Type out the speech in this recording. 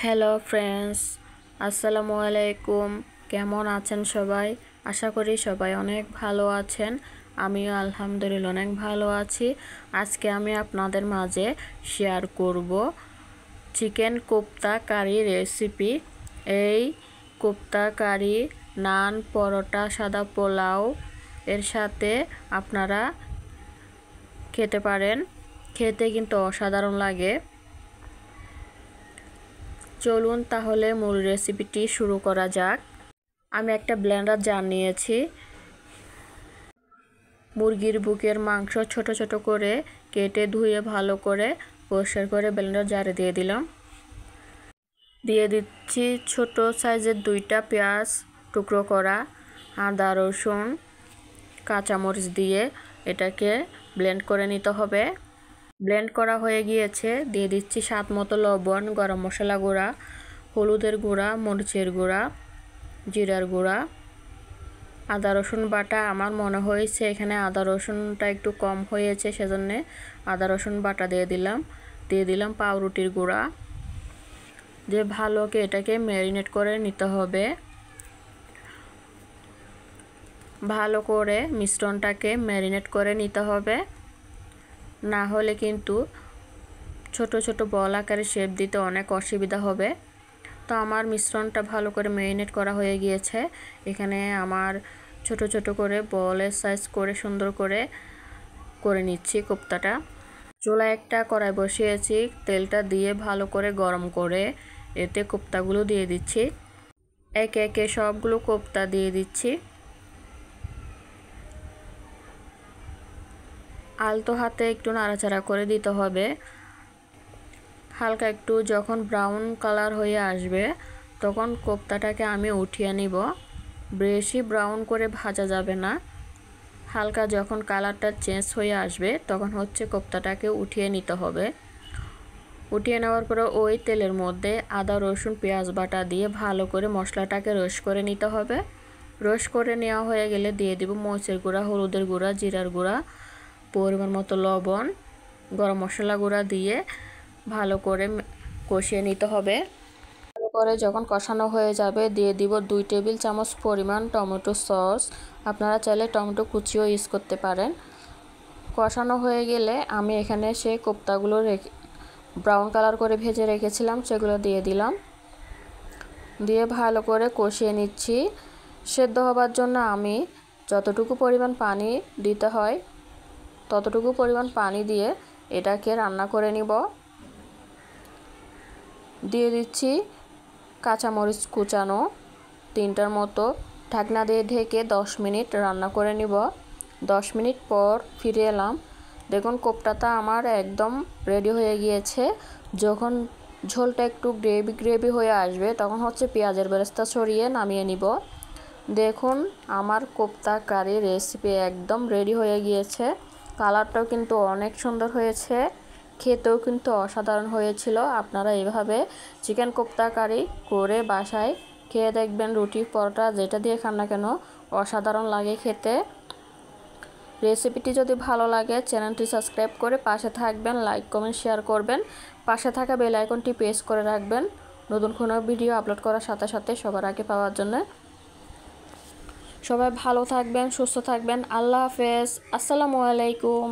Hello friends, আসসালামু আলাইকুম। কেমন আছেন সবাই? আশা করি সবাই অনেক ভালো আছেন। আমিও আলহামদুলিল্লাহ অনেক ভালো আছি। আজকে আমি আপনাদের মাঝে শেয়ার করব চিকেন কোপ্তা কারি রেসিপি। এই কোপ্তা কারি নান, পরোটা, সাদা পোলাও এর সাথে আপনারা খেতে পারেন। খেতে কিন্তু অসাধারণ লাগে। চলুন তাহলে মূল রেসিপিটি শুরু করা যাক। আমি একটা ব্লেন্ডার জার নিয়েছি। মুরগির বুকের মাংস ছোট ছোট করে কেটে ধুয়ে ভালো করে পরিষ্কার করে ব্লেন্ডার জারে দিয়ে দিলাম। দিয়ে দিচ্ছি ছোট সাইজের 2টা পেঁয়াজ টুকরো করা, আদা, রসুন, কাঁচামরিচ দিয়ে এটাকে ব্লেন্ড করে নিতে হবে। ব্লেন্ড করা হয়ে গিয়েছে। দিয়ে দিচ্ছি স্বাদ মতো লবণ, গরম মশলা গুঁড়া, হলুদের গুঁড়া, মরিচের গুঁড়া, জিরার গুঁড়া, আদা রসুন বাটা। আমার মনে হয়েছে এখানে আদা রসুনটা একটু কম হয়েছে, সেজন্য আদা রসুন বাটা দিয়ে দিলাম পাউরুটির গুঁড়া। যে ভালো করে এটাকে ম্যারিনেট করে নিতে হবে। ভালো করে মিশ্রণটাকে ম্যারিনেট করে নিতে হবে, না হলে কিন্তু ছোট ছোট বল আকারে শেপ দিতে অনেক অসুবিধা হবে। তো আমার মিশ্রণটা ভালো করে ম্যারিনেট করা হয়ে গিয়েছে। এখানে আমার ছোট ছোট করে বলের সাইজ করে সুন্দর করে নিচ্ছি কোপ্তাটা। চুলায় একটা কড়াই বসিয়েছি, তেলটা দিয়ে ভালো করে গরম করে এতে কোপ্তাগুলো দিয়ে দিচ্ছি। একে একে সবগুলো কোপ্তা দিয়ে দিচ্ছি। আলতো হাতে একটু নাড়াচাড়া করে দিতে হবে। হালকা একটু যখন ব্রাউন কালার হয়ে আসবে তখন কোপ্তাটাকে আমি উঠিয়ে নিব। বেশি ব্রাউন করে ভাজা যাবে না। হালকা যখন কালারটা চেঞ্জ হয়ে আসবে তখন কোপ্তাটাকে উঠিয়ে নিতে হবে। উঠিয়ে নেওয়ার পরে ওই তেলের মধ্যে আদা রসুন পেঁয়াজ বাটা দিয়ে ভালো করে মশলাটাকে রোস্ট করে নিতে হবে। রোস্ট করে নেওয়া হয়ে গেলে দিয়ে দিব মরিচের গুঁড়া, হলুদের গুঁড়া, জিরার গুঁড়া, পরিমাণ মতো লবণ, গরম মশলা গুঁড়া দিয়ে ভালো করে কষিয়ে নিতে হবে। ভালো করে যখন কষানো হয়ে যাবে দিয়ে দিব 2 টেবিল চামচ পরিমাণ টমেটো সস। আপনারা চাইলে টমেটো কুচিও ইউজ করতে পারেন। কষানো হয়ে গেলে আমি এখানে সেই কোপ্তাগুলো ব্রাউন কালার করে ভেজে রেখেছিলাম সেগুলো দিয়ে দিলাম। দিয়ে ভালো করে কষিয়ে নিচ্ছি। সেদ্ধ হবার জন্য আমি যতটুকু পরিমাণ পানি দিতে হয় ততটুকু পরিমাণ পানি দিয়ে এটাকে রান্না করে নিব। দিয়ে দিচ্ছি কাঁচামরিচ কুচানো 3টার মতো। ঢাকনা দিয়ে ঢেকে 10 মিনিট রান্না করে নিব। 10 মিনিট পর ফিরে এলাম। দেখুন কোপ্তাটা আমার একদম রেডি হয়ে গিয়েছে। যখন ঝোলটা একটু গ্রেভি হয়ে আসবে তখন পেঁয়াজের বেরেস্তা ছড়িয়ে নামিয়ে নিব। দেখুন আমার কোপ্তা কারি রেসিপি একদম রেডি হয়ে গিয়েছে। কালারটাও কিন্তু অনেক সুন্দর হয়েছে, খেতেও কিন্তু অসাধারণ হয়েছিল। আপনারা এইভাবে চিকেন কোপ্তা কারি করে বাসায় খেয়ে দেখবেন। রুটি, পরোটা যেটা দিয়ে খান না কেন অসাধারণ লাগে খেতে। রেসিপিটি যদি ভালো লাগে চ্যানেলটি সাবস্ক্রাইব করে পাশে থাকবেন, লাইক কমেন্ট শেয়ার করবেন, পাশে থাকা বেল আইকনটি প্রেস করে রাখবেন নতুন কোনো ভিডিও আপলোড করার সাথে সাথে সবার আগে পাওয়ার জন্য। সবাই ভালো থাকবেন, সুস্থ থাকবেন। আল্লাহ হাফেজ। আসসালামু আলাইকুম।